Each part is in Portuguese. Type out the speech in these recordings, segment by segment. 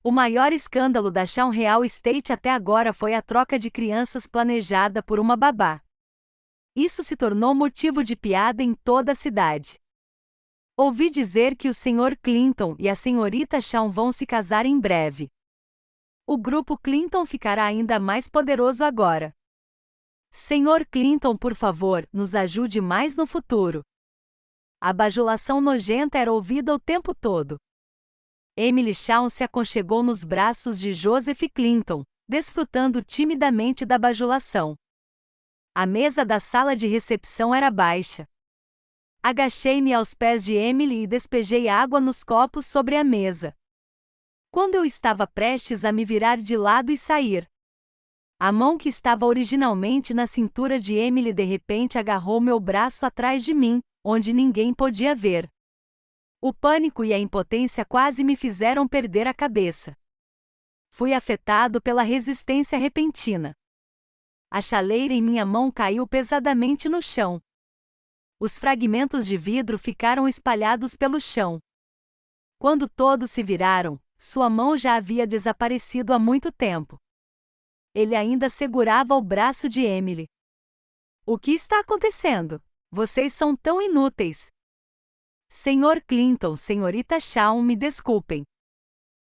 O maior escândalo da Shawn Real Estate até agora foi a troca de crianças planejada por uma babá. Isso se tornou motivo de piada em toda a cidade. Ouvi dizer que o Sr. Clinton e a senhorita Shawn vão se casar em breve. O grupo Clinton ficará ainda mais poderoso agora. Sr. Clinton, por favor, nos ajude mais no futuro. A bajulação nojenta era ouvida o tempo todo. Emily Shawn se aconchegou nos braços de Joseph Clinton, desfrutando timidamente da bajulação. A mesa da sala de recepção era baixa. Agachei-me aos pés de Emily e despejei água nos copos sobre a mesa. Quando eu estava prestes a me virar de lado e sair, a mão que estava originalmente na cintura de Emily de repente agarrou meu braço atrás de mim, onde ninguém podia ver. O pânico e a impotência quase me fizeram perder a cabeça. Fui afetado pela resistência repentina. A chaleira em minha mão caiu pesadamente no chão. Os fragmentos de vidro ficaram espalhados pelo chão. Quando todos se viraram, sua mão já havia desaparecido há muito tempo. Ele ainda segurava o braço de Emily. O que está acontecendo? Vocês são tão inúteis. Sr. Clinton, senhorita Shawn, me desculpem.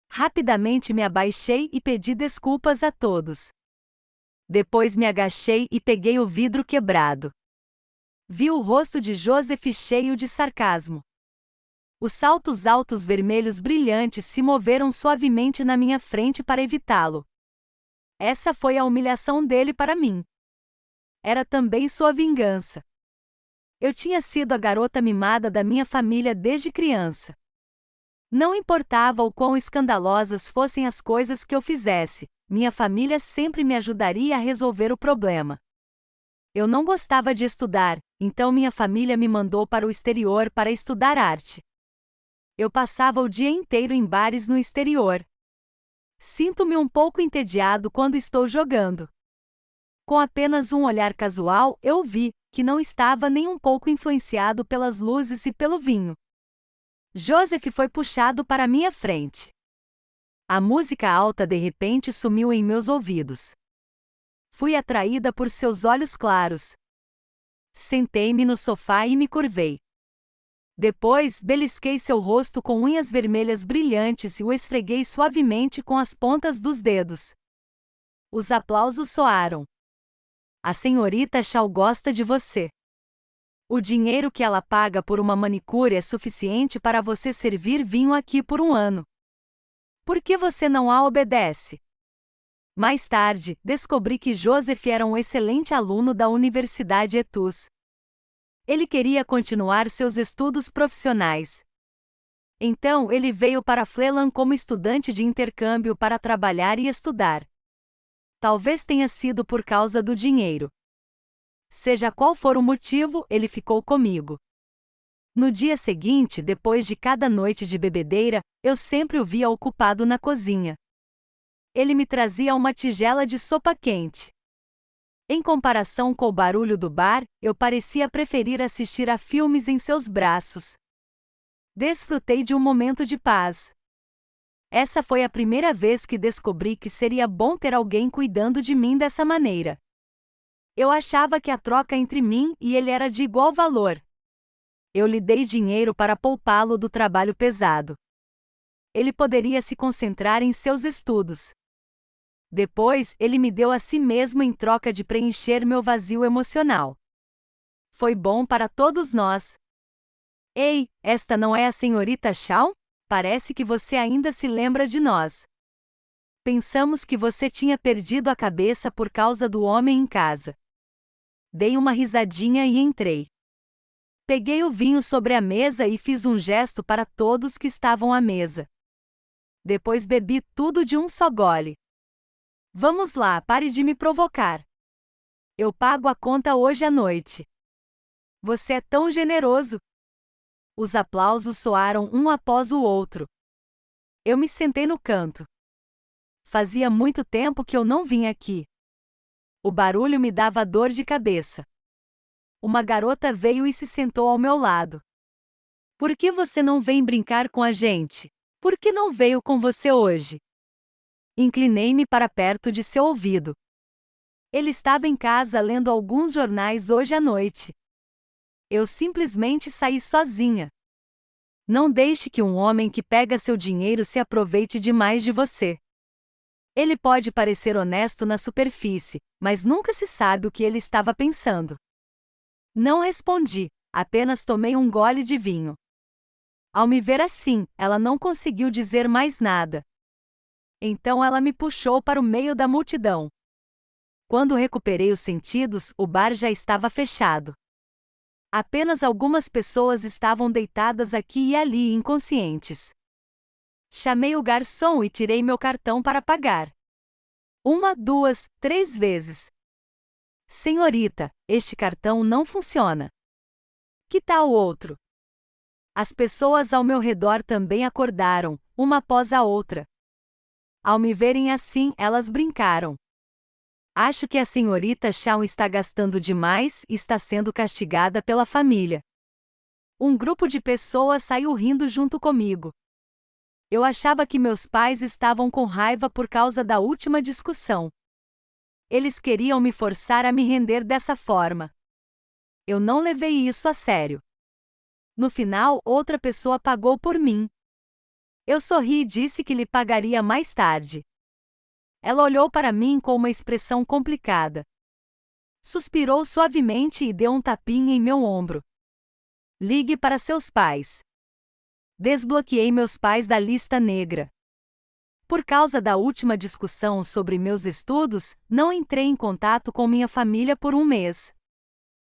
Rapidamente me abaixei e pedi desculpas a todos. Depois me agachei e peguei o vidro quebrado. Vi o rosto de Joseph cheio de sarcasmo. Os saltos altos vermelhos brilhantes se moveram suavemente na minha frente para evitá-lo. Essa foi a humilhação dele para mim. Era também sua vingança. Eu tinha sido a garota mimada da minha família desde criança. Não importava o quão escandalosas fossem as coisas que eu fizesse, minha família sempre me ajudaria a resolver o problema. Eu não gostava de estudar, então minha família me mandou para o exterior para estudar arte. Eu passava o dia inteiro em bares no exterior. Sinto-me um pouco entediado quando estou jogando. Com apenas um olhar casual, eu vi que não estava nem um pouco influenciado pelas luzes e pelo vinho. Joseph foi puxado para minha frente. A música alta de repente sumiu em meus ouvidos. Fui atraída por seus olhos claros. Sentei-me no sofá e me curvei. Depois, belisquei seu rosto com unhas vermelhas brilhantes e o esfreguei suavemente com as pontas dos dedos. Os aplausos soaram. A senhorita Shawn gosta de você. O dinheiro que ela paga por uma manicure é suficiente para você servir vinho aqui por um ano. Por que você não a obedece? Mais tarde, descobri que Joseph era um excelente aluno da Universidade Etus. Ele queria continuar seus estudos profissionais. Então, ele veio para Fleland como estudante de intercâmbio para trabalhar e estudar. Talvez tenha sido por causa do dinheiro. Seja qual for o motivo, ele ficou comigo. No dia seguinte, depois de cada noite de bebedeira, eu sempre o via ocupado na cozinha. Ele me trazia uma tigela de sopa quente. Em comparação com o barulho do bar, eu parecia preferir assistir a filmes em seus braços. Desfrutei de um momento de paz. Essa foi a primeira vez que descobri que seria bom ter alguém cuidando de mim dessa maneira. Eu achava que a troca entre mim e ele era de igual valor. Eu lhe dei dinheiro para poupá-lo do trabalho pesado. Ele poderia se concentrar em seus estudos. Depois, ele me deu a si mesmo em troca de preencher meu vazio emocional. Foi bom para todos nós. Ei, esta não é a senhorita Shawn? Parece que você ainda se lembra de nós. Pensamos que você tinha perdido a cabeça por causa do homem em casa. Dei uma risadinha e entrei. Peguei o vinho sobre a mesa e fiz um gesto para todos que estavam à mesa. Depois bebi tudo de um só gole. Vamos lá, pare de me provocar. Eu pago a conta hoje à noite. Você é tão generoso. Os aplausos soaram um após o outro. Eu me sentei no canto. Fazia muito tempo que eu não vinha aqui. O barulho me dava dor de cabeça. Uma garota veio e se sentou ao meu lado. Por que você não vem brincar com a gente? Por que não veio com você hoje? Inclinei-me para perto de seu ouvido. Ele estava em casa lendo alguns jornais hoje à noite. Eu simplesmente saí sozinha. Não deixe que um homem que pega seu dinheiro se aproveite demais de você. Ele pode parecer honesto na superfície, mas nunca se sabe o que ele estava pensando. Não respondi, apenas tomei um gole de vinho. Ao me ver assim, ela não conseguiu dizer mais nada. Então ela me puxou para o meio da multidão. Quando recuperei os sentidos, o bar já estava fechado. Apenas algumas pessoas estavam deitadas aqui e ali inconscientes. Chamei o garçom e tirei meu cartão para pagar. 1, 2, 3 vezes. Senhorita, este cartão não funciona. Que tal outro? As pessoas ao meu redor também acordaram, uma após a outra. Ao me verem assim, elas brincaram. Acho que a senhorita Shawn está gastando demais e está sendo castigada pela família. Um grupo de pessoas saiu rindo junto comigo. Eu achava que meus pais estavam com raiva por causa da última discussão. Eles queriam me forçar a me render dessa forma. Eu não levei isso a sério. No final, outra pessoa pagou por mim. Eu sorri e disse que lhe pagaria mais tarde. Ela olhou para mim com uma expressão complicada. Suspirou suavemente e deu um tapinha em meu ombro. Ligue para seus pais. Desbloqueei meus pais da lista negra. Por causa da última discussão sobre meus estudos, não entrei em contato com minha família por um mês.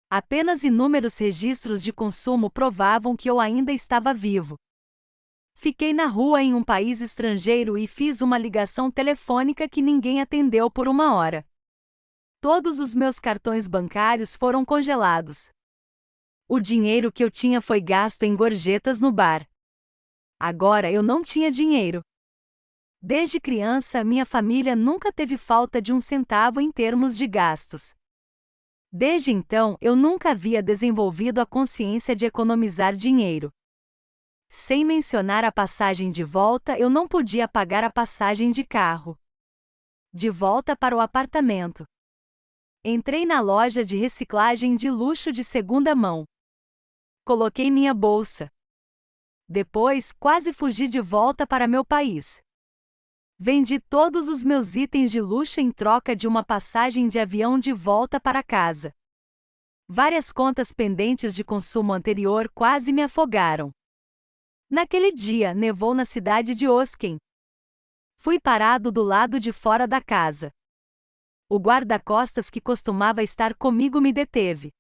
Apenas inúmeros registros de consumo provavam que eu ainda estava vivo. Fiquei na rua em um país estrangeiro e fiz uma ligação telefônica que ninguém atendeu por 1 hora. Todos os meus cartões bancários foram congelados. O dinheiro que eu tinha foi gasto em gorjetas no bar. Agora eu não tinha dinheiro. Desde criança, minha família nunca teve falta de um centavo em termos de gastos. Desde então, eu nunca havia desenvolvido a consciência de economizar dinheiro. Sem mencionar a passagem de volta, eu não podia pagar a passagem de carro. De volta para o apartamento. Entrei na loja de reciclagem de luxo de segunda mão. Coloquei minha bolsa. Depois, quase fugi de volta para meu país. Vendi todos os meus itens de luxo em troca de uma passagem de avião de volta para casa. Várias contas pendentes de consumo anterior quase me afogaram. Naquele dia, nevou na cidade de Osken. Fui parado do lado de fora da casa. O guarda-costas que costumava estar comigo me deteve.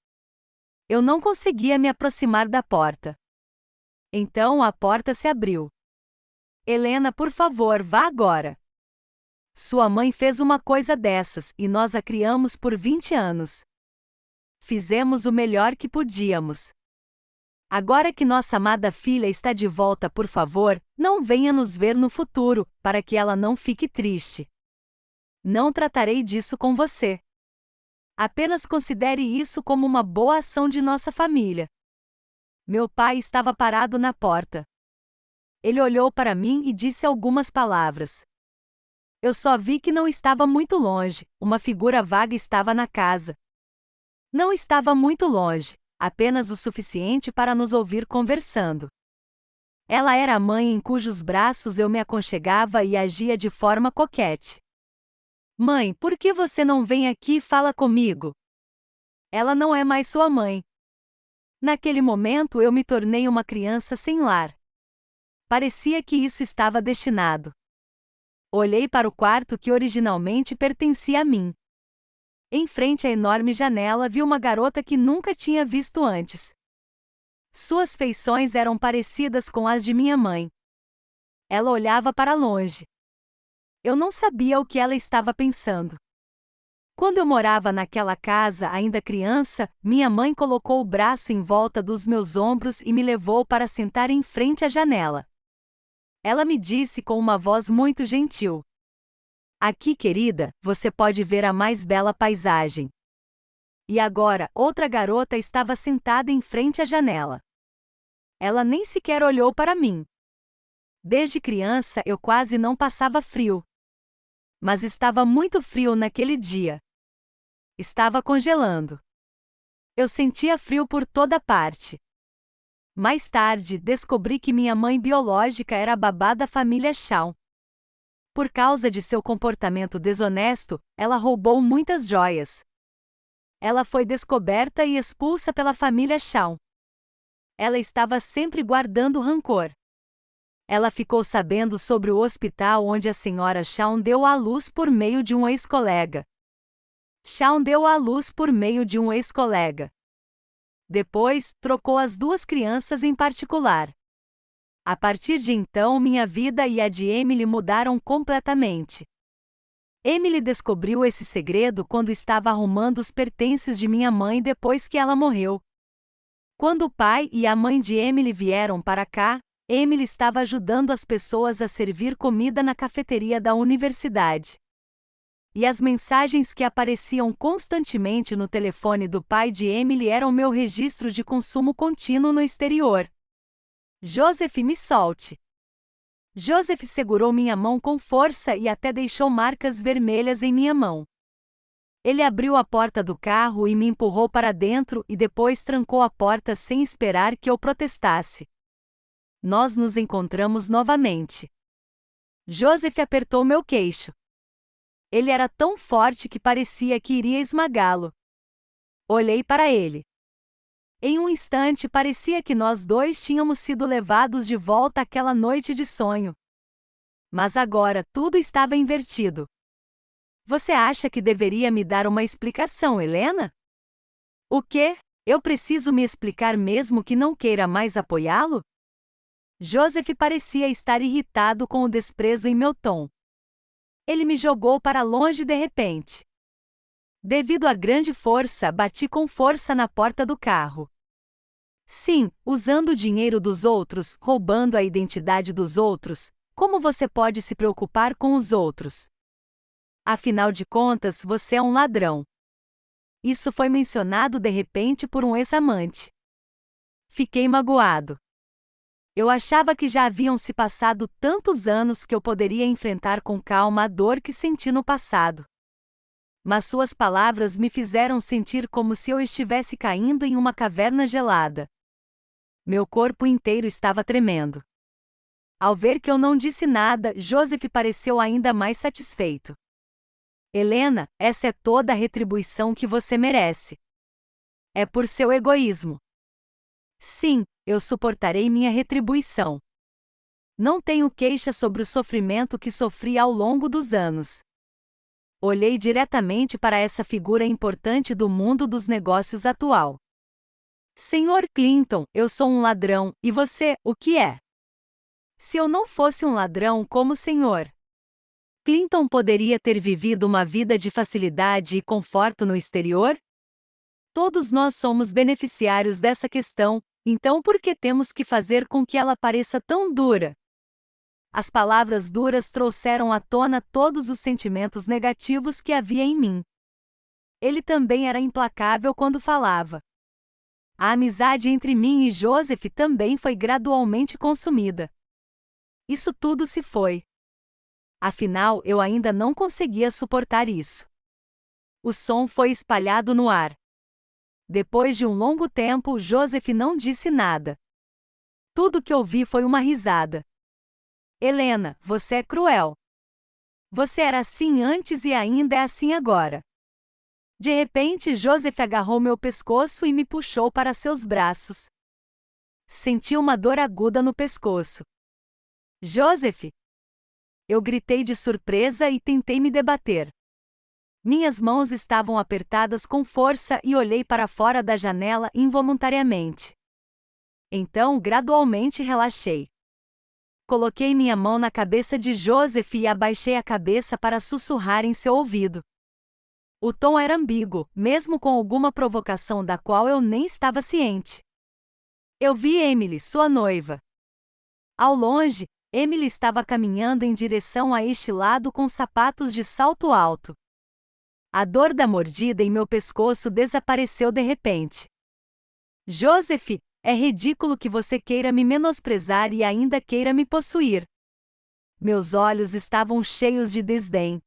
Eu não conseguia me aproximar da porta. Então a porta se abriu. Helena, por favor, vá agora. Sua mãe fez uma coisa dessas e nós a criamos por 20 anos. Fizemos o melhor que podíamos. Agora que nossa amada filha está de volta, por favor, não venha nos ver no futuro, para que ela não fique triste. Não tratarei disso com você. Apenas considere isso como uma boa ação de nossa família. Meu pai estava parado na porta. Ele olhou para mim e disse algumas palavras. Eu só vi que não estava muito longe, uma figura vaga estava na casa. Não estava muito longe, apenas o suficiente para nos ouvir conversando. Ela era a mãe em cujos braços eu me aconchegava e agia de forma coquete. Mãe, por que você não vem aqui e fala comigo? Ela não é mais sua mãe. Naquele momento eu me tornei uma criança sem lar. Parecia que isso estava destinado. Olhei para o quarto que originalmente pertencia a mim. Em frente à enorme janela vi uma garota que nunca tinha visto antes. Suas feições eram parecidas com as de minha mãe. Ela olhava para longe. Eu não sabia o que ela estava pensando. Quando eu morava naquela casa, ainda criança, minha mãe colocou o braço em volta dos meus ombros e me levou para sentar em frente à janela. Ela me disse com uma voz muito gentil: aqui, querida, você pode ver a mais bela paisagem. E agora, outra garota estava sentada em frente à janela. Ela nem sequer olhou para mim. Desde criança eu quase não passava frio. Mas estava muito frio naquele dia. Estava congelando. Eu sentia frio por toda parte. Mais tarde, descobri que minha mãe biológica era a babá da família Shawn. Por causa de seu comportamento desonesto, ela roubou muitas joias. Ela foi descoberta e expulsa pela família Shawn. Ela estava sempre guardando rancor. Ela ficou sabendo sobre o hospital onde a senhora Shawn deu à luz por meio de um ex-colega. Shawn deu à luz por meio de um ex-colega. Depois, trocou as duas crianças em particular. A partir de então, minha vida e a de Emily mudaram completamente. Emily descobriu esse segredo quando estava arrumando os pertences de minha mãe depois que ela morreu. Quando o pai e a mãe de Emily vieram para cá, Emily estava ajudando as pessoas a servir comida na cafeteria da universidade. E as mensagens que apareciam constantemente no telefone do pai de Emily eram meu registro de consumo contínuo no exterior. Joseph, me solte. Joseph segurou minha mão com força e até deixou marcas vermelhas em minha mão. Ele abriu a porta do carro e me empurrou para dentro e depois trancou a porta sem esperar que eu protestasse. Nós nos encontramos novamente. Joseph apertou meu queixo. Ele era tão forte que parecia que iria esmagá-lo. Olhei para ele. Em um instante parecia que nós dois tínhamos sido levados de volta àquela noite de sonho. Mas agora tudo estava invertido. Você acha que deveria me dar uma explicação, Helena? O quê? Eu preciso me explicar mesmo que não queira mais apoiá-lo? Joseph parecia estar irritado com o desprezo em meu tom. Ele me jogou para longe de repente. Devido à grande força, bati com força na porta do carro. Sim, usando o dinheiro dos outros, roubando a identidade dos outros, como você pode se preocupar com os outros? Afinal de contas, você é um ladrão. Isso foi mencionado de repente por um ex-amante. Fiquei magoado. Eu achava que já haviam se passado tantos anos que eu poderia enfrentar com calma a dor que senti no passado. Mas suas palavras me fizeram sentir como se eu estivesse caindo em uma caverna gelada. Meu corpo inteiro estava tremendo. Ao ver que eu não disse nada, Joseph pareceu ainda mais satisfeito. Helena, essa é toda a retribuição que você merece. É por seu egoísmo. Sim, eu suportarei minha retribuição. Não tenho queixa sobre o sofrimento que sofri ao longo dos anos. Olhei diretamente para essa figura importante do mundo dos negócios atual. Senhor Clinton, eu sou um ladrão, e você, o que é? Se eu não fosse um ladrão como o senhor Clinton poderia ter vivido uma vida de facilidade e conforto no exterior? Todos nós somos beneficiários dessa questão, então por que temos que fazer com que ela pareça tão dura? As palavras duras trouxeram à tona todos os sentimentos negativos que havia em mim. Ele também era implacável quando falava. A amizade entre mim e Joseph também foi gradualmente consumida. Isso tudo se foi. Afinal, eu ainda não conseguia suportar isso. O som foi espalhado no ar. Depois de um longo tempo, Joseph não disse nada. Tudo que ouvi foi uma risada. Helena, você é cruel. Você era assim antes e ainda é assim agora. De repente, Joseph agarrou meu pescoço e me puxou para seus braços. Senti uma dor aguda no pescoço. Joseph! Eu gritei de surpresa e tentei me debater. Minhas mãos estavam apertadas com força e olhei para fora da janela involuntariamente. Então, gradualmente relaxei. Coloquei minha mão na cabeça de Joseph e abaixei a cabeça para sussurrar em seu ouvido. O tom era ambíguo, mesmo com alguma provocação da qual eu nem estava ciente. Eu vi Emily, sua noiva. Ao longe, Emily estava caminhando em direção a este lado com sapatos de salto alto. A dor da mordida em meu pescoço desapareceu de repente. Joseph, é ridículo que você queira me menosprezar e ainda queira me possuir. Meus olhos estavam cheios de desdém.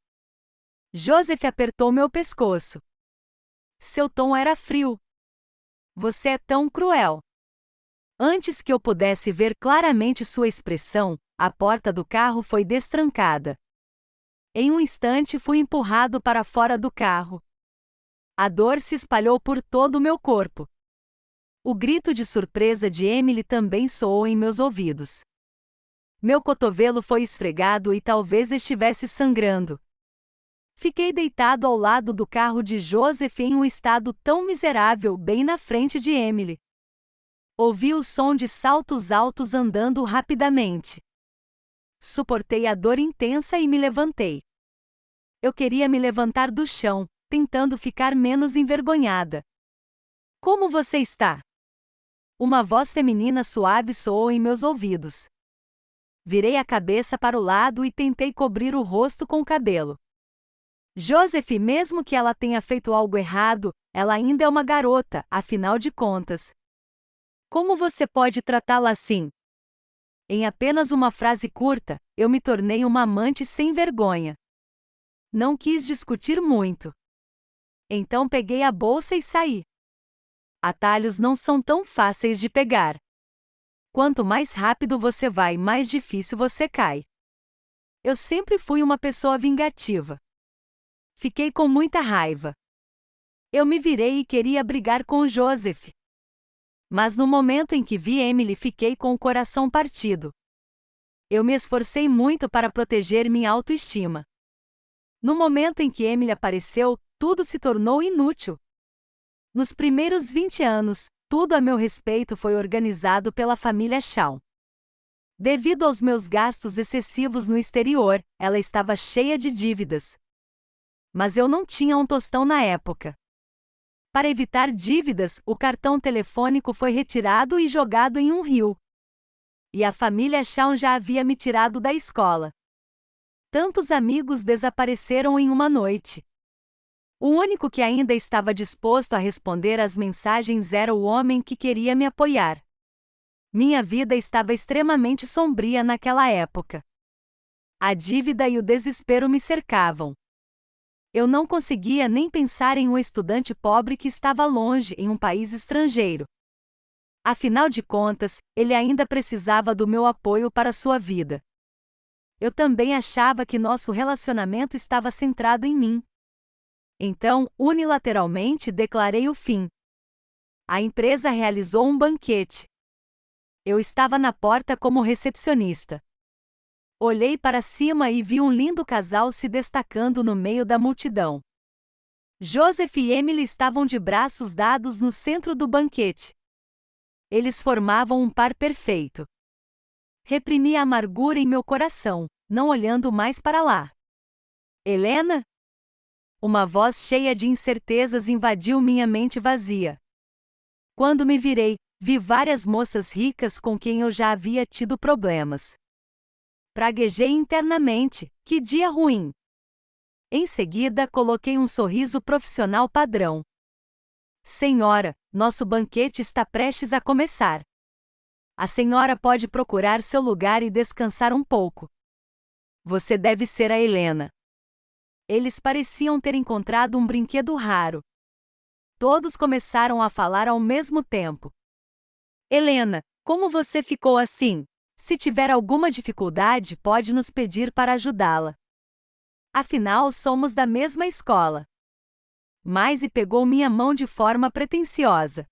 Joseph apertou meu pescoço. Seu tom era frio. Você é tão cruel. Antes que eu pudesse ver claramente sua expressão, a porta do carro foi destrancada. Em um instante fui empurrado para fora do carro. A dor se espalhou por todo o meu corpo. O grito de surpresa de Emily também soou em meus ouvidos. Meu cotovelo foi esfregado e talvez estivesse sangrando. Fiquei deitado ao lado do carro de Joseph em um estado tão miserável bem na frente de Emily. Ouvi o som de saltos altos andando rapidamente. Suportei a dor intensa e me levantei. Eu queria me levantar do chão, tentando ficar menos envergonhada. Como você está? Uma voz feminina suave soou em meus ouvidos. Virei a cabeça para o lado e tentei cobrir o rosto com o cabelo. Joseph, mesmo que ela tenha feito algo errado, ela ainda é uma garota, afinal de contas. Como você pode tratá-la assim? Em apenas uma frase curta, eu me tornei uma amante sem vergonha. Não quis discutir muito. Então peguei a bolsa e saí. Atalhos não são tão fáceis de pegar. Quanto mais rápido você vai, mais difícil você cai. Eu sempre fui uma pessoa vingativa. Fiquei com muita raiva. Eu me virei e queria brigar com Joseph. Mas no momento em que vi Emily, fiquei com o coração partido. Eu me esforcei muito para proteger minha autoestima. No momento em que Emily apareceu, tudo se tornou inútil. Nos primeiros 20 anos, tudo a meu respeito foi organizado pela família Shaw. Devido aos meus gastos excessivos no exterior, ela estava cheia de dívidas. Mas eu não tinha um tostão na época. Para evitar dívidas, o cartão telefônico foi retirado e jogado em um rio. E a família Shaw já havia me tirado da escola. Tantos amigos desapareceram em uma noite. O único que ainda estava disposto a responder às mensagens era o homem que queria me apoiar. Minha vida estava extremamente sombria naquela época. A dívida e o desespero me cercavam. Eu não conseguia nem pensar em um estudante pobre que estava longe em um país estrangeiro. Afinal de contas, ele ainda precisava do meu apoio para sua vida. Eu também achava que nosso relacionamento estava centrado em mim. Então, unilateralmente declarei o fim. A empresa realizou um banquete. Eu estava na porta como recepcionista. Olhei para cima e vi um lindo casal se destacando no meio da multidão. Joseph e Emily estavam de braços dados no centro do banquete. Eles formavam um par perfeito. Reprimi a amargura em meu coração, não olhando mais para lá. Helena? Uma voz cheia de incertezas invadiu minha mente vazia. Quando me virei, vi várias moças ricas com quem eu já havia tido problemas. Praguejei internamente, que dia ruim. Em seguida, coloquei um sorriso profissional padrão. Senhora, nosso banquete está prestes a começar. A senhora pode procurar seu lugar e descansar um pouco. Você deve ser a Helena. Eles pareciam ter encontrado um brinquedo raro. Todos começaram a falar ao mesmo tempo. Helena, como você ficou assim? Se tiver alguma dificuldade, pode nos pedir para ajudá-la. Afinal, somos da mesma escola. Maisie pegou minha mão de forma pretensiosa.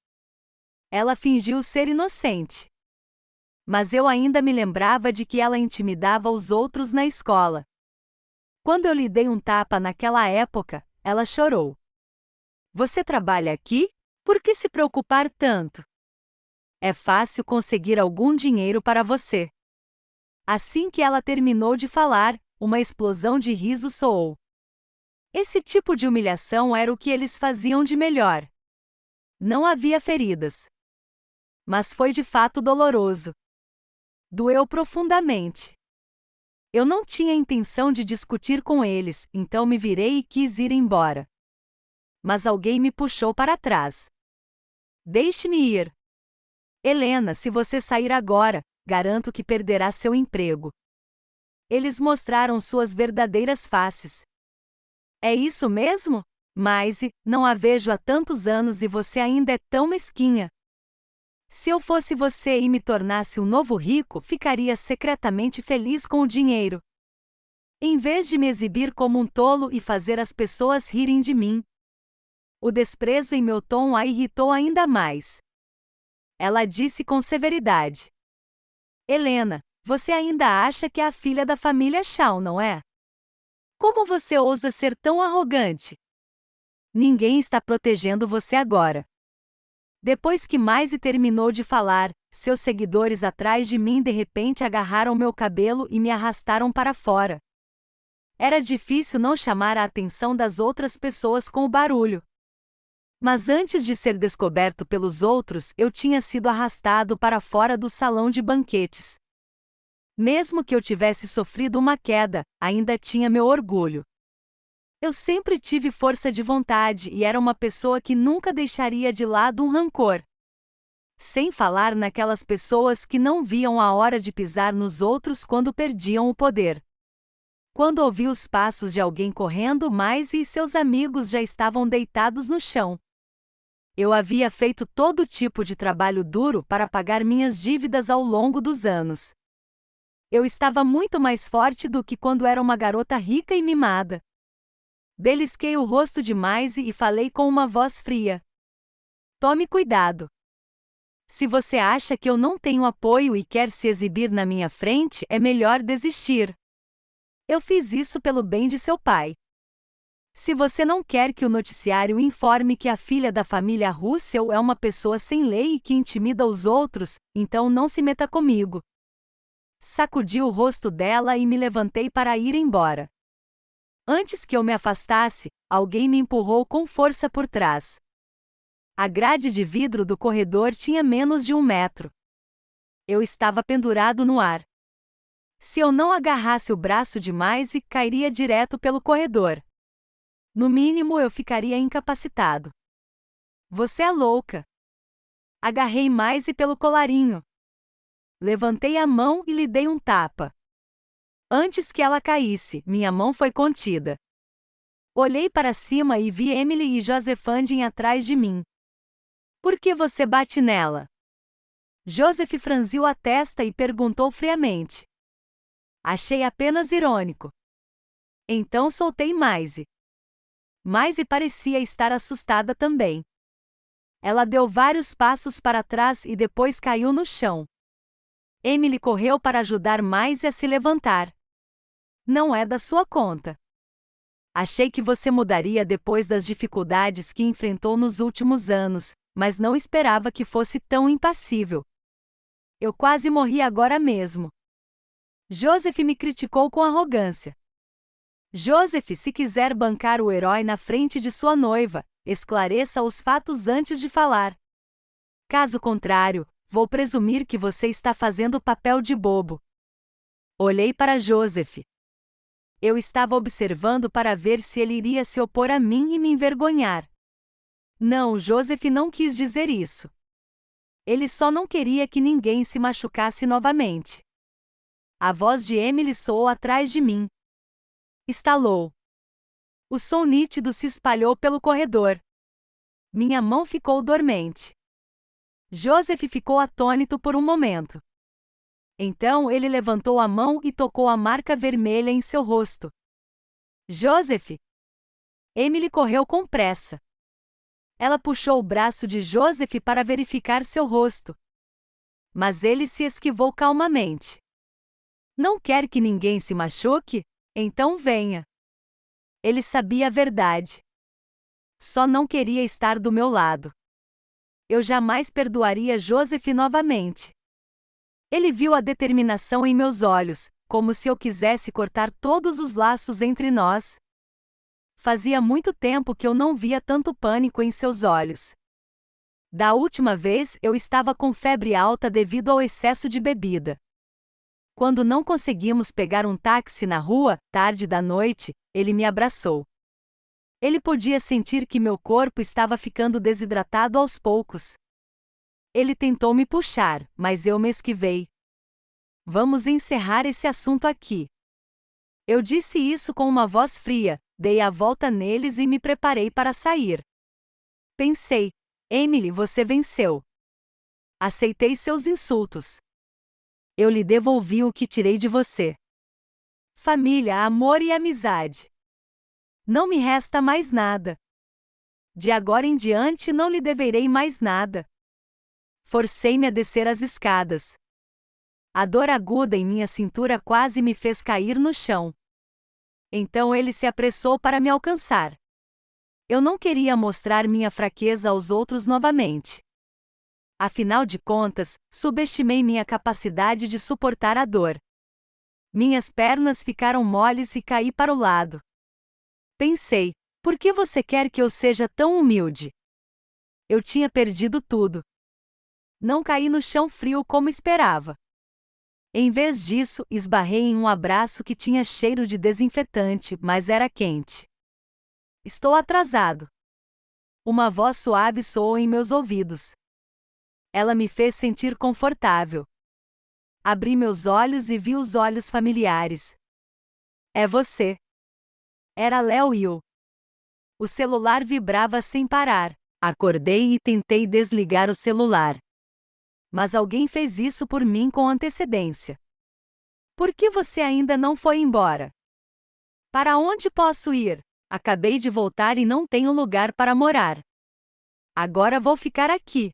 Ela fingiu ser inocente. Mas eu ainda me lembrava de que ela intimidava os outros na escola. Quando eu lhe dei um tapa naquela época, ela chorou. Você trabalha aqui? Por que se preocupar tanto? É fácil conseguir algum dinheiro para você. Assim que ela terminou de falar, uma explosão de riso soou. Esse tipo de humilhação era o que eles faziam de melhor. Não havia feridas. Mas foi de fato doloroso. Doeu profundamente. Eu não tinha intenção de discutir com eles, então me virei e quis ir embora. Mas alguém me puxou para trás. Deixe-me ir. Helena, se você sair agora, garanto que perderá seu emprego. Eles mostraram suas verdadeiras faces. É isso mesmo? Maisie, não a vejo há tantos anos e você ainda é tão mesquinha. Se eu fosse você e me tornasse um novo rico, ficaria secretamente feliz com o dinheiro. Em vez de me exibir como um tolo e fazer as pessoas rirem de mim. O desprezo em meu tom a irritou ainda mais. Ela disse com severidade: Helena, você ainda acha que é a filha da família Shaw, não é? Como você ousa ser tão arrogante? Ninguém está protegendo você agora. Depois que Maisie terminou de falar, seus seguidores atrás de mim de repente agarraram meu cabelo e me arrastaram para fora. Era difícil não chamar a atenção das outras pessoas com o barulho. Mas antes de ser descoberto pelos outros, eu tinha sido arrastado para fora do salão de banquetes. Mesmo que eu tivesse sofrido uma queda, ainda tinha meu orgulho. Eu sempre tive força de vontade e era uma pessoa que nunca deixaria de lado um rancor. Sem falar naquelas pessoas que não viam a hora de pisar nos outros quando perdiam o poder. Quando ouvi os passos de alguém correndo, Maisie e seus amigos já estavam deitados no chão. Eu havia feito todo tipo de trabalho duro para pagar minhas dívidas ao longo dos anos. Eu estava muito mais forte do que quando era uma garota rica e mimada. Belisquei o rosto de Maisie e falei com uma voz fria. Tome cuidado. Se você acha que eu não tenho apoio e quer se exibir na minha frente, é melhor desistir. Eu fiz isso pelo bem de seu pai. Se você não quer que o noticiário informe que a filha da família Russell é uma pessoa sem lei e que intimida os outros, então não se meta comigo. Sacudi o rosto dela e me levantei para ir embora. Antes que eu me afastasse, alguém me empurrou com força por trás. A grade de vidro do corredor tinha menos de 1 metro. Eu estava pendurado no ar. Se eu não agarrasse o braço de Maisie, cairia direto pelo corredor. No mínimo, eu ficaria incapacitado. Você é louca. Agarrei Maisie pelo colarinho. Levantei a mão e lhe dei um tapa. Antes que ela caísse, minha mão foi contida. Olhei para cima e vi Emily e Josephine atrás de mim. Por que você bate nela? Joseph franziu a testa e perguntou friamente. Achei apenas irônico. Então soltei Maisie. Maisie parecia estar assustada também. Ela deu vários passos para trás e depois caiu no chão. Emily correu para ajudar Maisie a se levantar. Não é da sua conta. Achei que você mudaria depois das dificuldades que enfrentou nos últimos anos, mas não esperava que fosse tão impassível. Eu quase morri agora mesmo. Joseph me criticou com arrogância. Joseph, se quiser bancar o herói na frente de sua noiva, esclareça os fatos antes de falar. Caso contrário, vou presumir que você está fazendo papel de bobo. Olhei para Joseph. Eu estava observando para ver se ele iria se opor a mim e me envergonhar. Não, Joseph não quis dizer isso. Ele só não queria que ninguém se machucasse novamente. A voz de Emily soou atrás de mim. Estalou. O som nítido se espalhou pelo corredor. Minha mão ficou dormente. Joseph ficou atônito por um momento. Então ele levantou a mão e tocou a marca vermelha em seu rosto. Joseph! Emily correu com pressa. Ela puxou o braço de Joseph para verificar seu rosto. Mas ele se esquivou calmamente. Não quer que ninguém se machuque? Então venha. Ele sabia a verdade. Só não queria estar do meu lado. Eu jamais perdoaria Joseph novamente. Ele viu a determinação em meus olhos, como se eu quisesse cortar todos os laços entre nós. Fazia muito tempo que eu não via tanto pânico em seus olhos. Da última vez, eu estava com febre alta devido ao excesso de bebida. Quando não conseguimos pegar um táxi na rua, tarde da noite, ele me abraçou. Ele podia sentir que meu corpo estava ficando desidratado aos poucos. Ele tentou me puxar, mas eu me esquivei. Vamos encerrar esse assunto aqui. Eu disse isso com uma voz fria, Dei a volta neles e me preparei para sair. Pensei: Emily, você venceu. Aceitei seus insultos. Eu lhe devolvi o que tirei de você. Família, amor e amizade. Não me resta mais nada. De agora em diante não lhe deverei mais nada. Forcei-me a descer as escadas. A dor aguda em minha cintura quase me fez cair no chão. Então ele se apressou para me alcançar. Eu não queria mostrar minha fraqueza aos outros novamente. Afinal de contas, subestimei minha capacidade de suportar a dor. Minhas pernas ficaram moles e caí para o lado. Pensei: por que você quer que eu seja tão humilde? Eu tinha perdido tudo. Não caí no chão frio como esperava. Em vez disso, esbarrei em um abraço que tinha cheiro de desinfetante, mas era quente. Estou atrasado. Uma voz suave soou em meus ouvidos. Ela me fez sentir confortável. Abri meus olhos e vi os olhos familiares. É você. Era Léo Will. O celular vibrava sem parar. Acordei e tentei desligar o celular. Mas alguém fez isso por mim com antecedência. Por que você ainda não foi embora? Para onde posso ir? Acabei de voltar e não tenho lugar para morar. Agora vou ficar aqui.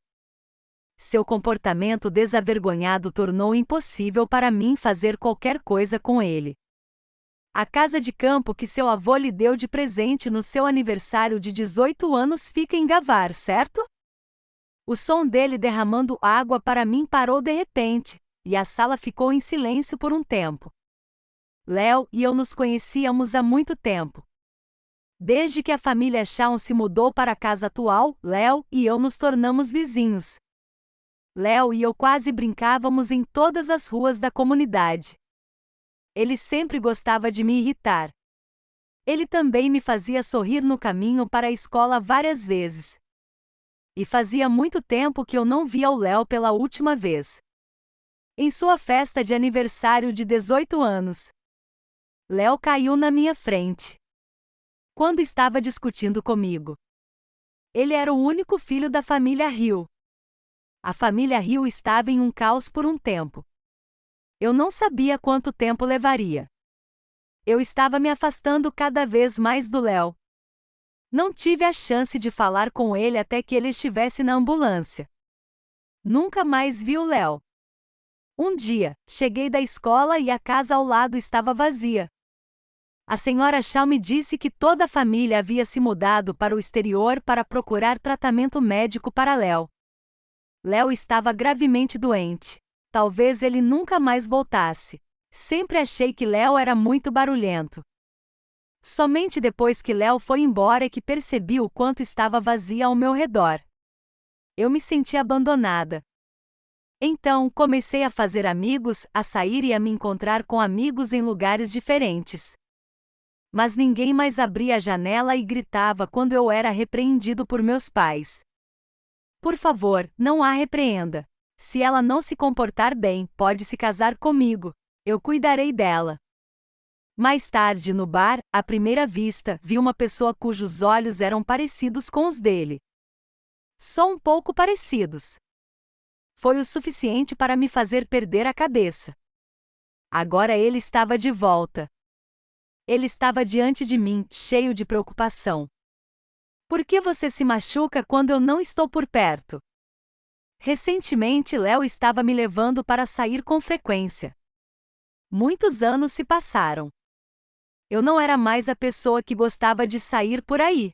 Seu comportamento desavergonhado tornou impossível para mim fazer qualquer coisa com ele. A casa de campo que seu avô lhe deu de presente no seu aniversário de 18 anos fica em Gavar, certo? O som dele derramando água para mim parou de repente, e a sala ficou em silêncio por um tempo. Léo e eu nos conhecíamos há muito tempo. Desde que a família Shawn se mudou para a casa atual, Léo e eu nos tornamos vizinhos. Léo e eu quase brincávamos em todas as ruas da comunidade. Ele sempre gostava de me irritar. Ele também me fazia sorrir no caminho para a escola várias vezes. E fazia muito tempo que eu não via o Léo pela última vez. Em sua festa de aniversário de 18 anos, Léo caiu na minha frente. Quando estava discutindo comigo. Ele era o único filho da família Hill. A família Hill estava em um caos por um tempo. Eu não sabia quanto tempo levaria. Eu estava me afastando cada vez mais do Léo. Não tive a chance de falar com ele até que ele estivesse na ambulância. Nunca mais vi o Léo. Um dia, cheguei da escola e a casa ao lado estava vazia. A senhora Shaw me disse que toda a família havia se mudado para o exterior para procurar tratamento médico para Léo. Léo estava gravemente doente. Talvez ele nunca mais voltasse. Sempre achei que Léo era muito barulhento. Somente depois que Léo foi embora é que percebi o quanto estava vazia ao meu redor. Eu me senti abandonada. Então, comecei a fazer amigos, a sair e a me encontrar com amigos em lugares diferentes. Mas ninguém mais abria a janela e gritava quando eu era repreendido por meus pais. Por favor, não a repreenda. Se ela não se comportar bem, pode se casar comigo. Eu cuidarei dela. Mais tarde no bar, à primeira vista, vi uma pessoa cujos olhos eram parecidos com os dele. Só um pouco parecidos. Foi o suficiente para me fazer perder a cabeça. Agora ele estava de volta. Ele estava diante de mim, cheio de preocupação. Por que você se machuca quando eu não estou por perto? Recentemente Léo estava me levando para sair com frequência. Muitos anos se passaram. Eu não era mais a pessoa que gostava de sair por aí.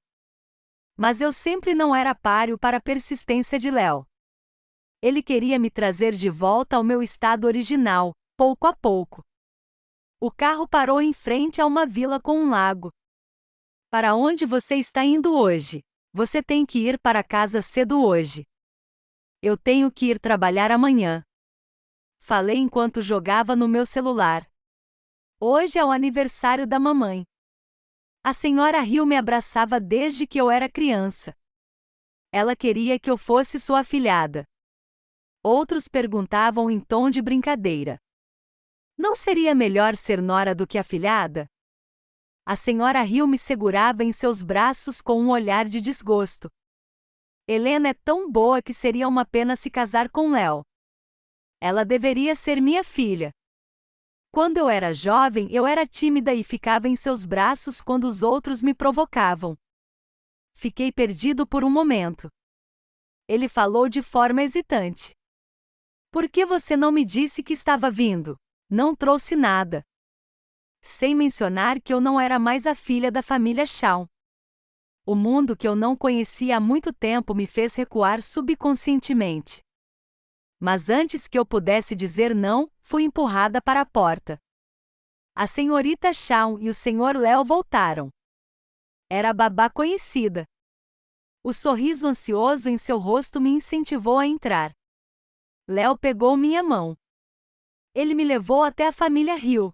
Mas eu sempre não era páreo para a persistência de Léo. Ele queria me trazer de volta ao meu estado original, pouco a pouco. O carro parou em frente a uma vila com um lago. Para onde você está indo hoje? Você tem que ir para casa cedo hoje. Eu tenho que ir trabalhar amanhã. Falei enquanto jogava no meu celular. Hoje é o aniversário da mamãe. A senhora Hill me abraçava desde que eu era criança. Ela queria que eu fosse sua afilhada. Outros perguntavam em tom de brincadeira. Não seria melhor ser nora do que afilhada? A senhora Hill me segurava em seus braços com um olhar de desgosto. Helena é tão boa que seria uma pena se casar com Léo. Ela deveria ser minha filha. Quando eu era jovem, eu era tímida e ficava em seus braços quando os outros me provocavam. Fiquei perdido por um momento. Ele falou de forma hesitante. Por que você não me disse que estava vindo? Não trouxe nada. Sem mencionar que eu não era mais a filha da família Shaw. O mundo que eu não conhecia há muito tempo me fez recuar subconscientemente. Mas antes que eu pudesse dizer não, fui empurrada para a porta. A senhorita Shaw e o senhor Léo voltaram. Era a babá conhecida. O sorriso ansioso em seu rosto me incentivou a entrar. Léo pegou minha mão. Ele me levou até a família Hill.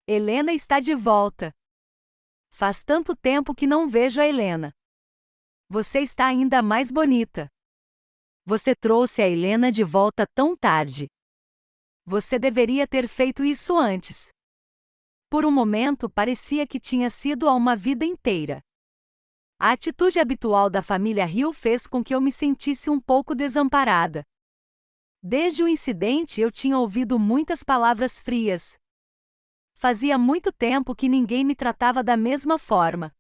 Helena está de volta. Faz tanto tempo que não vejo a Helena. Você está ainda mais bonita. Você trouxe a Helena de volta tão tarde. Você deveria ter feito isso antes. Por um momento parecia que tinha sido há uma vida inteira. A atitude habitual da família Hill fez com que eu me sentisse um pouco desamparada. Desde o incidente eu tinha ouvido muitas palavras frias. Fazia muito tempo que ninguém me tratava da mesma forma.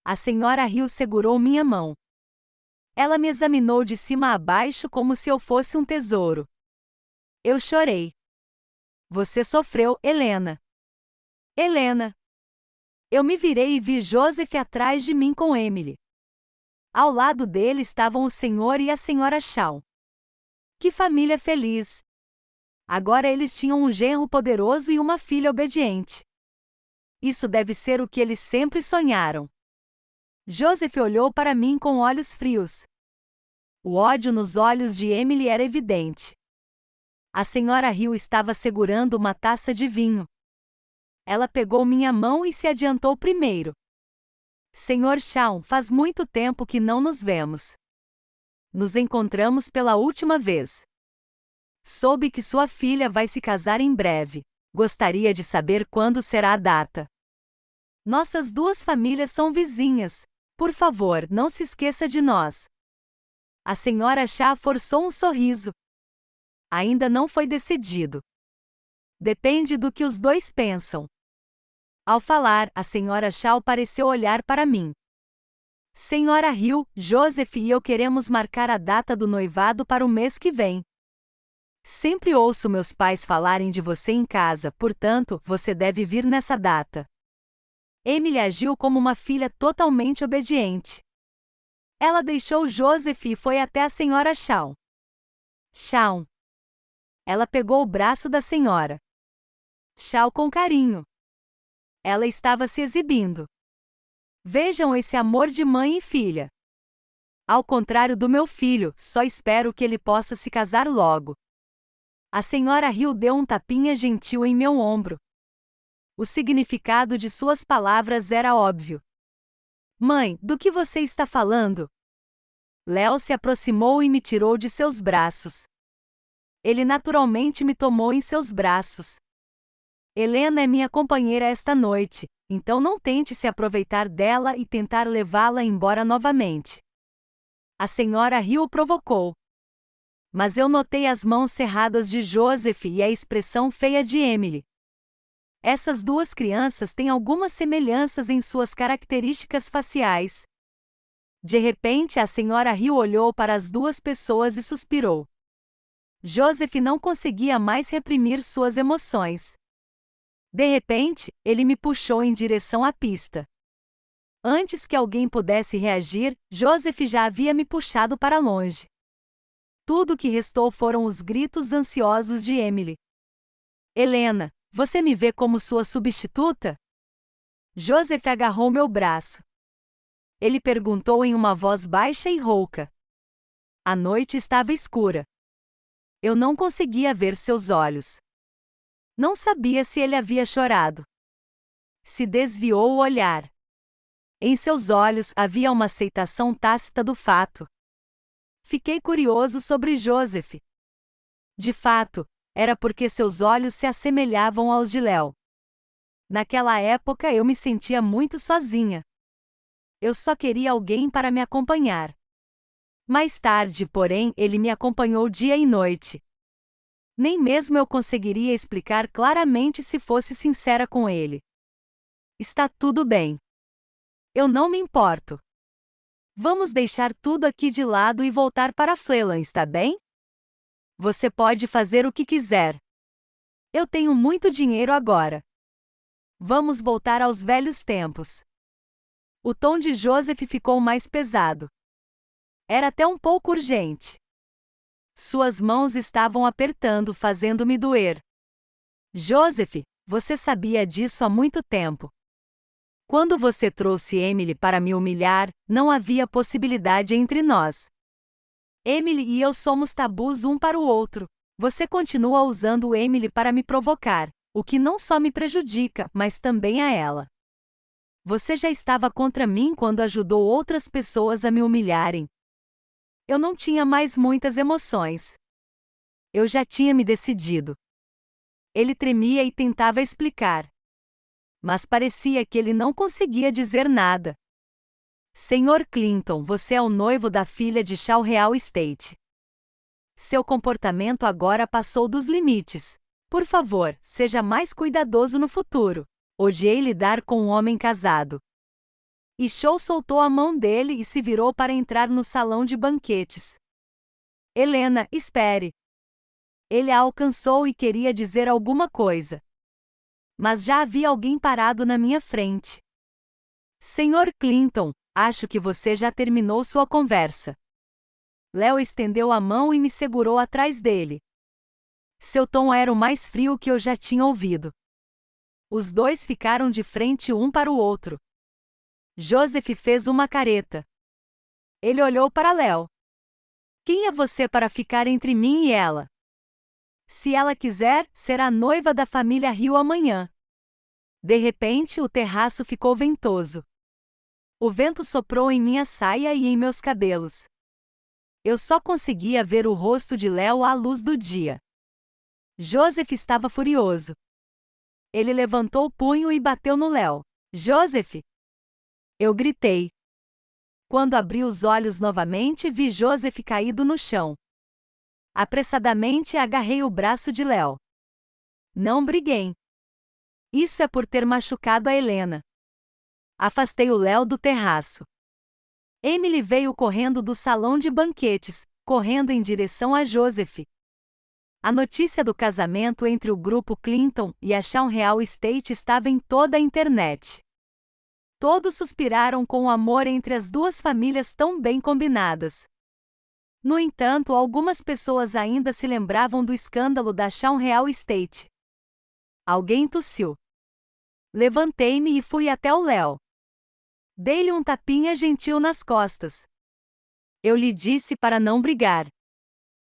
A senhora Hill segurou minha mão. Ela me examinou de cima a baixo como se eu fosse um tesouro. Eu chorei. Você sofreu, Helena. Helena. Eu me virei e vi Joseph atrás de mim com Emily. Ao lado dele estavam o senhor e a senhora Shaw. Que família feliz! Agora eles tinham um genro poderoso e uma filha obediente. Isso deve ser o que eles sempre sonharam. Joseph olhou para mim com olhos frios. O ódio nos olhos de Emily era evidente. A senhora Hill estava segurando uma taça de vinho. Ela pegou minha mão e se adiantou primeiro. Senhor Shaw, faz muito tempo que não nos vemos. Nos encontramos pela última vez. Soube que sua filha vai se casar em breve. Gostaria de saber quando será a data. Nossas duas famílias são vizinhas. Por favor, não se esqueça de nós. A senhora Shaw forçou um sorriso. Ainda não foi decidido. Depende do que os dois pensam. Ao falar, a senhora Shaw pareceu olhar para mim. Senhora Hill, Joseph e eu queremos marcar a data do noivado para o mês que vem. Sempre ouço meus pais falarem de você em casa, portanto, você deve vir nessa data. Emily agiu como uma filha totalmente obediente. Ela deixou Joseph e foi até a senhora Shaw. Shaw. Ela pegou o braço da senhora Shaw com carinho. Ela estava se exibindo. Vejam esse amor de mãe e filha. Ao contrário do meu filho, só espero que ele possa se casar logo. A senhora Hill deu um tapinha gentil em meu ombro. O significado de suas palavras era óbvio. Mãe, do que você está falando? Léo se aproximou e me tirou de seus braços. Ele naturalmente me tomou em seus braços. Helena é minha companheira esta noite, então não tente se aproveitar dela e tentar levá-la embora novamente. A senhora Hill o provocou. Mas eu notei as mãos cerradas de Joseph e a expressão feia de Emily. Essas duas crianças têm algumas semelhanças em suas características faciais. De repente, a senhora Hill olhou para as duas pessoas e suspirou. Joseph não conseguia mais reprimir suas emoções. De repente, ele me puxou em direção à pista. Antes que alguém pudesse reagir, Joseph já havia me puxado para longe. Tudo o que restou foram os gritos ansiosos de Emily. Helena, você me vê como sua substituta? Joseph agarrou meu braço. Ele perguntou em uma voz baixa e rouca. A noite estava escura. Eu não conseguia ver seus olhos. Não sabia se ele havia chorado. Se desviou o olhar. Em seus olhos havia uma aceitação tácita do fato. Fiquei curioso sobre Joseph. De fato, era porque seus olhos se assemelhavam aos de Léo. Naquela época eu me sentia muito sozinha. Eu só queria alguém para me acompanhar. Mais tarde, porém, ele me acompanhou dia e noite. Nem mesmo eu conseguiria explicar claramente se fosse sincera com ele. Está tudo bem. Eu não me importo. Vamos deixar tudo aqui de lado e voltar para Flelan, está bem? Você pode fazer o que quiser. Eu tenho muito dinheiro agora. Vamos voltar aos velhos tempos. O tom de Joseph ficou mais pesado. Era até um pouco urgente. Suas mãos estavam apertando, fazendo-me doer. Joseph, você sabia disso há muito tempo. Quando você trouxe Emily para me humilhar, não havia possibilidade entre nós. Emily e eu somos tabus um para o outro. Você continua usando Emily para me provocar, o que não só me prejudica, mas também a ela. Você já estava contra mim quando ajudou outras pessoas a me humilharem. Eu não tinha mais muitas emoções. Eu já tinha me decidido. Ele tremia e tentava explicar. Mas parecia que ele não conseguia dizer nada. Sr. Clinton, você é o noivo da filha de Shaw Real Estate. Seu comportamento agora passou dos limites. Por favor, seja mais cuidadoso no futuro. Odiei lidar com um homem casado. E Shaw soltou a mão dele e se virou para entrar no salão de banquetes. Helena, espere. Ele a alcançou e queria dizer alguma coisa. Mas já havia alguém parado na minha frente. Sr. Clinton, acho que você já terminou sua conversa. Léo estendeu a mão e me segurou atrás dele. Seu tom era o mais frio que eu já tinha ouvido. Os dois ficaram de frente um para o outro. Joseph fez uma careta. Ele olhou para Léo. Quem é você para ficar entre mim e ela? Se ela quiser, será noiva da família Hill amanhã. De repente, o terraço ficou ventoso. O vento soprou em minha saia e em meus cabelos. Eu só conseguia ver o rosto de Léo à luz do dia. Joseph estava furioso. Ele levantou o punho e bateu no Léo. Joseph! Eu gritei. Quando abri os olhos novamente, vi Joseph caído no chão. Apressadamente agarrei o braço de Léo. Não briguei. Isso é por ter machucado a Helena. Afastei o Léo do terraço. Emily veio correndo do salão de banquetes, correndo em direção a Joseph. A notícia do casamento entre o grupo Clinton e a Shaw Real Estate estava em toda a internet. Todos suspiraram com o amor entre as duas famílias tão bem combinadas. No entanto, algumas pessoas ainda se lembravam do escândalo da Shaw Real Estate. Alguém tossiu. Levantei-me e fui até o Léo. Dei-lhe um tapinha gentil nas costas. Eu lhe disse para não brigar.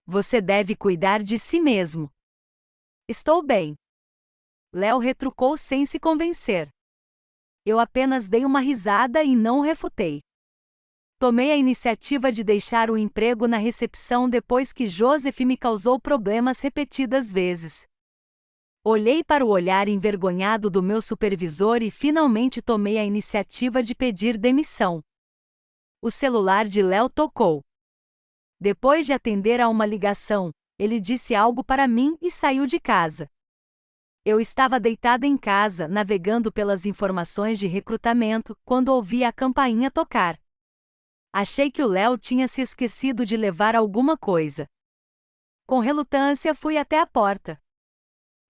Você deve cuidar de si mesmo. Estou bem. Léo retrucou sem se convencer. Eu apenas dei uma risada e não o refutei. Tomei a iniciativa de deixar o emprego na recepção depois que Joseph me causou problemas repetidas vezes. Olhei para o olhar envergonhado do meu supervisor e finalmente tomei a iniciativa de pedir demissão. O celular de Léo tocou. Depois de atender a uma ligação, ele disse algo para mim e saiu de casa. Eu estava deitada em casa, navegando pelas informações de recrutamento, quando ouvi a campainha tocar. Achei que o Léo tinha se esquecido de levar alguma coisa. Com relutância fui até a porta.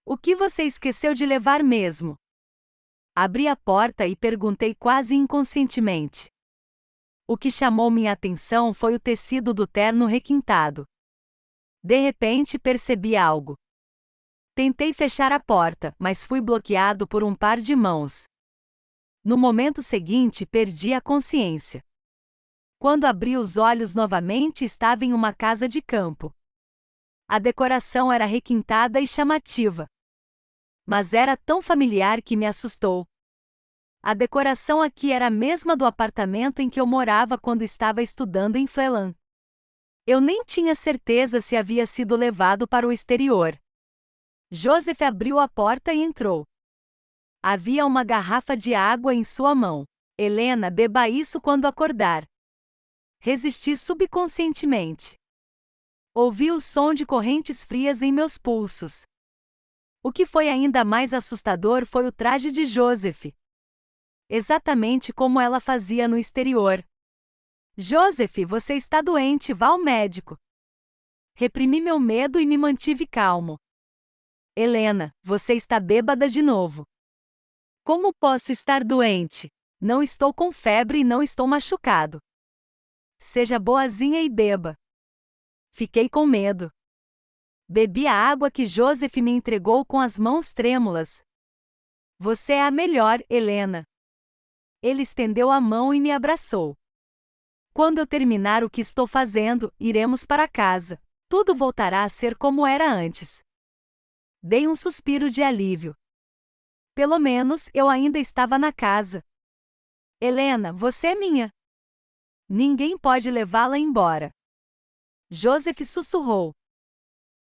O que você esqueceu de levar mesmo? Abri a porta e perguntei quase inconscientemente. O que chamou minha atenção foi o tecido do terno requintado. De repente percebi algo. Tentei fechar a porta, mas fui bloqueado por um par de mãos. No momento seguinte, perdi a consciência. Quando abri os olhos novamente, estava em uma casa de campo. A decoração era requintada e chamativa. Mas era tão familiar que me assustou. A decoração aqui era a mesma do apartamento em que eu morava quando estava estudando em Flelan. Eu nem tinha certeza se havia sido levado para o exterior. Joseph abriu a porta e entrou. Havia uma garrafa de água em sua mão. Helena, beba isso quando acordar. Resisti subconscientemente. Ouvi o som de correntes frias em meus pulsos. O que foi ainda mais assustador foi o traje de Joseph. Exatamente como ela fazia no exterior. Joseph, você está doente, vá ao médico. Reprimi meu medo e me mantive calmo. Helena, você está bêbada de novo. Como posso estar doente? Não estou com febre e não estou machucado. Seja boazinha e beba. Fiquei com medo. Bebi a água que Joseph me entregou com as mãos trêmulas. Você é a melhor, Helena. Ele estendeu a mão e me abraçou. Quando eu terminar o que estou fazendo, iremos para casa. Tudo voltará a ser como era antes. Dei um suspiro de alívio. Pelo menos eu ainda estava na casa. Helena, você é minha. Ninguém pode levá-la embora. Joseph sussurrou.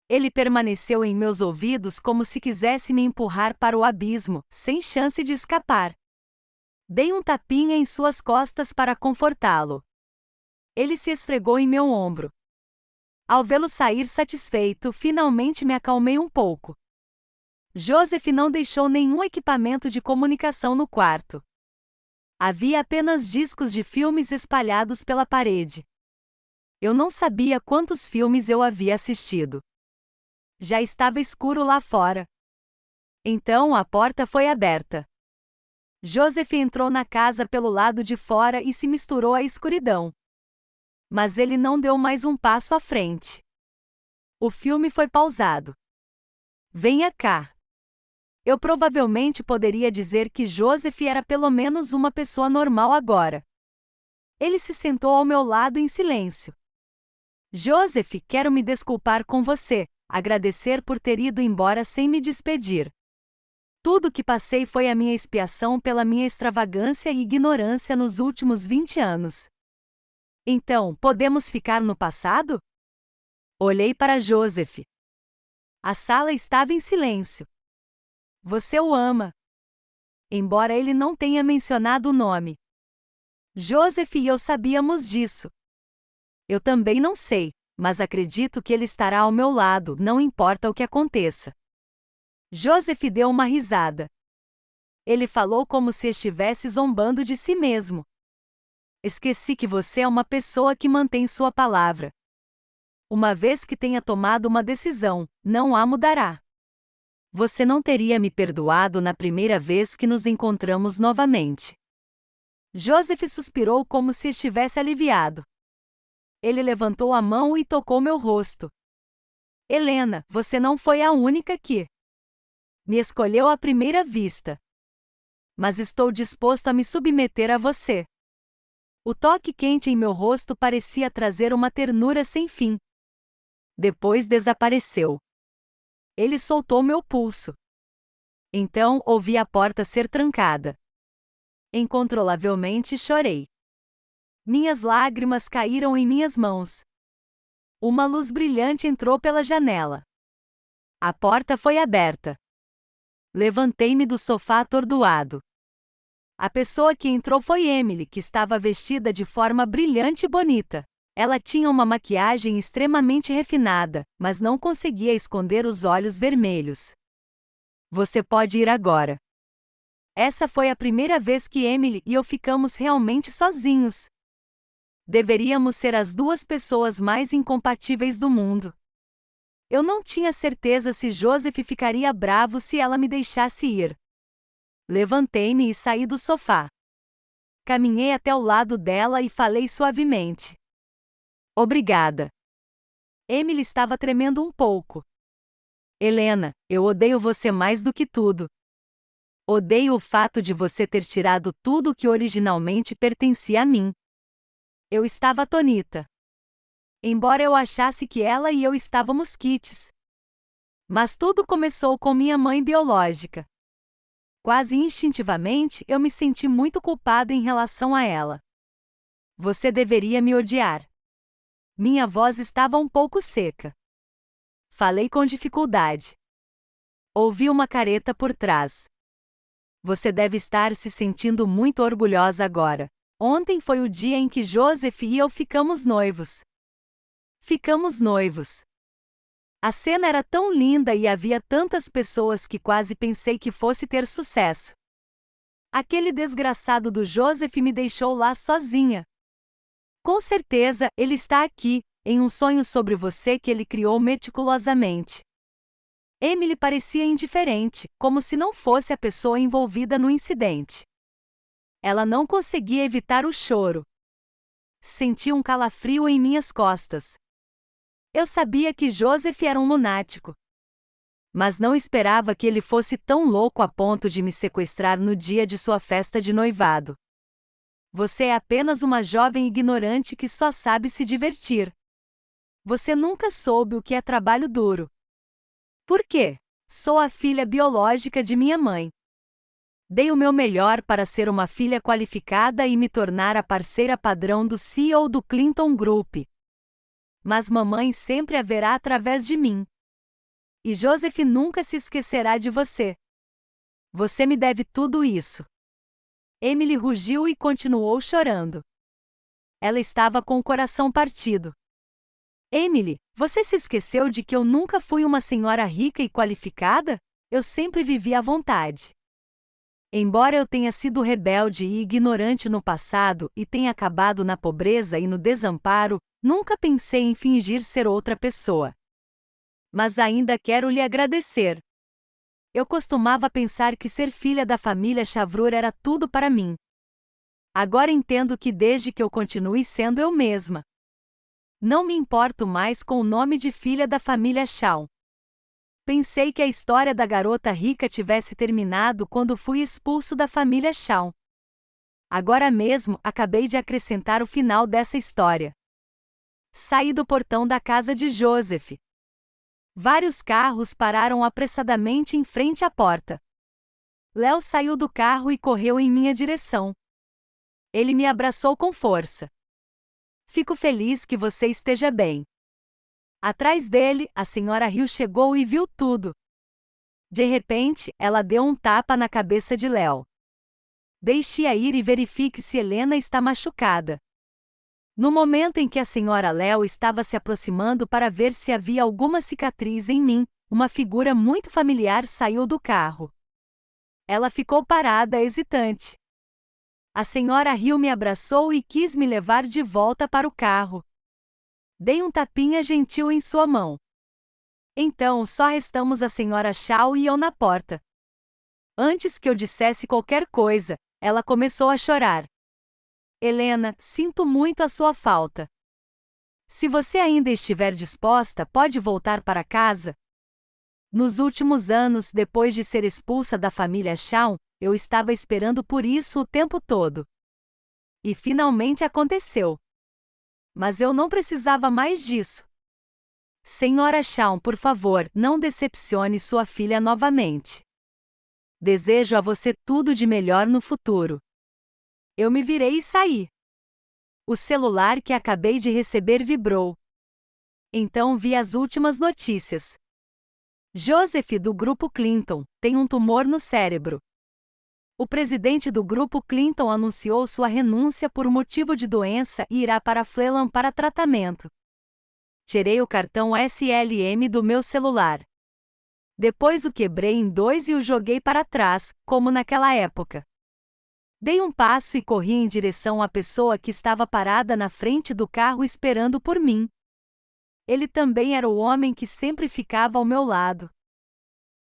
Ele permaneceu em meus ouvidos como se quisesse me empurrar para o abismo, sem chance de escapar. Dei um tapinha em suas costas para confortá-lo. Ele se esfregou em meu ombro. Ao vê-lo sair satisfeito, finalmente me acalmei um pouco. Joseph não deixou nenhum equipamento de comunicação no quarto. Havia apenas discos de filmes espalhados pela parede. Eu não sabia quantos filmes eu havia assistido. Já estava escuro lá fora. Então a porta foi aberta. Joseph entrou na casa pelo lado de fora e se misturou à escuridão. Mas ele não deu mais um passo à frente. O filme foi pausado. Venha cá. Eu provavelmente poderia dizer que Joseph era pelo menos uma pessoa normal agora. Ele se sentou ao meu lado em silêncio. Joseph, quero me desculpar com você, agradecer por ter ido embora sem me despedir. Tudo o que passei foi a minha expiação pela minha extravagância e ignorância nos últimos 20 anos. Então, podemos ficar no passado? Olhei para Joseph. A sala estava em silêncio. Você o ama. Embora ele não tenha mencionado o nome. Joseph e eu sabíamos disso. Eu também não sei, mas acredito que ele estará ao meu lado, não importa o que aconteça. Joseph deu uma risada. Ele falou como se estivesse zombando de si mesmo. Esqueci que você é uma pessoa que mantém sua palavra. Uma vez que tenha tomado uma decisão, não a mudará. Você não teria me perdoado na primeira vez que nos encontramos novamente. Joseph suspirou como se estivesse aliviado. Ele levantou a mão e tocou meu rosto. Helena, você não foi a única que me escolheu à primeira vista. Mas estou disposto a me submeter a você. O toque quente em meu rosto parecia trazer uma ternura sem fim. Depois desapareceu. Ele soltou meu pulso. Então ouvi a porta ser trancada. Incontrolavelmente chorei. Minhas lágrimas caíram em minhas mãos. Uma luz brilhante entrou pela janela. A porta foi aberta. Levantei-me do sofá atordoado. A pessoa que entrou foi Emily, que estava vestida de forma brilhante e bonita. Ela tinha uma maquiagem extremamente refinada, mas não conseguia esconder os olhos vermelhos. Você pode ir agora. Essa foi a primeira vez que Emily e eu ficamos realmente sozinhos. Deveríamos ser as duas pessoas mais incompatíveis do mundo. Eu não tinha certeza se Joseph ficaria bravo se ela me deixasse ir. Levantei-me e saí do sofá. Caminhei até o lado dela e falei suavemente. Obrigada. Emily estava tremendo um pouco. Helena, eu odeio você mais do que tudo. Odeio o fato de você ter tirado tudo o que originalmente pertencia a mim. Eu estava atonita. Embora eu achasse que ela e eu estávamos quites. Mas tudo começou com minha mãe biológica. Quase instintivamente, eu me senti muito culpada em relação a ela. Você deveria me odiar. Minha voz estava um pouco seca. Falei com dificuldade. Ouvi uma careta por trás. Você deve estar se sentindo muito orgulhosa agora. Ontem foi o dia em que Joseph e eu ficamos noivos. Ficamos noivos. A cena era tão linda e havia tantas pessoas que quase pensei que fosse ter sucesso. Aquele desgraçado do Joseph me deixou lá sozinha. Com certeza, ele está aqui, em um sonho sobre você que ele criou meticulosamente. Emily parecia indiferente, como se não fosse a pessoa envolvida no incidente. Ela não conseguia evitar o choro. Senti um calafrio em minhas costas. Eu sabia que Joseph era um lunático. Mas não esperava que ele fosse tão louco a ponto de me sequestrar no dia de sua festa de noivado. Você é apenas uma jovem ignorante que só sabe se divertir. Você nunca soube o que é trabalho duro. Por quê? Sou a filha biológica de minha mãe. Dei o meu melhor para ser uma filha qualificada e me tornar a parceira padrão do CEO do Clinton Group. Mas mamãe sempre haverá através de mim. E Joseph nunca se esquecerá de você. Você me deve tudo isso. Emily rugiu e continuou chorando. Ela estava com o coração partido. Emily, você se esqueceu de que eu nunca fui uma senhora rica e qualificada? Eu sempre vivi à vontade. Embora eu tenha sido rebelde e ignorante no passado e tenha acabado na pobreza e no desamparo, nunca pensei em fingir ser outra pessoa. Mas ainda quero lhe agradecer. Eu costumava pensar que ser filha da família Chavrur era tudo para mim. Agora entendo que desde que eu continue sendo eu mesma. Não me importo mais com o nome de filha da família Shaw. Pensei que a história da garota rica tivesse terminado quando fui expulso da família Shaw. Agora mesmo acabei de acrescentar o final dessa história. Saí do portão da casa de Joseph. Vários carros pararam apressadamente em frente à porta. Léo saiu do carro e correu em minha direção. Ele me abraçou com força. Fico feliz que você esteja bem. Atrás dele, a senhora Hill chegou e viu tudo. De repente, ela deu um tapa na cabeça de Léo. Deixe-a ir e verifique se Helena está machucada. No momento em que a senhora Léo estava se aproximando para ver se havia alguma cicatriz em mim, uma figura muito familiar saiu do carro. Ela ficou parada, hesitante. A senhora Hill me abraçou e quis me levar de volta para o carro. Dei um tapinha gentil em sua mão. Então só restamos a senhora Shaw e eu na porta. Antes que eu dissesse qualquer coisa, ela começou a chorar. Helena, sinto muito a sua falta. Se você ainda estiver disposta, pode voltar para casa? Nos últimos anos, depois de ser expulsa da família Shaw, eu estava esperando por isso o tempo todo. E finalmente aconteceu. Mas eu não precisava mais disso. Senhora Shaw, por favor, não decepcione sua filha novamente. Desejo a você tudo de melhor no futuro. Eu me virei e saí. O celular que acabei de receber vibrou. Então vi as últimas notícias. Joseph do Grupo Clinton tem um tumor no cérebro. O presidente do Grupo Clinton anunciou sua renúncia por motivo de doença e irá para Fleland para tratamento. Tirei o cartão SLM do meu celular. Depois o quebrei em dois e o joguei para trás, como naquela época. Dei um passo e corri em direção à pessoa que estava parada na frente do carro esperando por mim. Ele também era o homem que sempre ficava ao meu lado.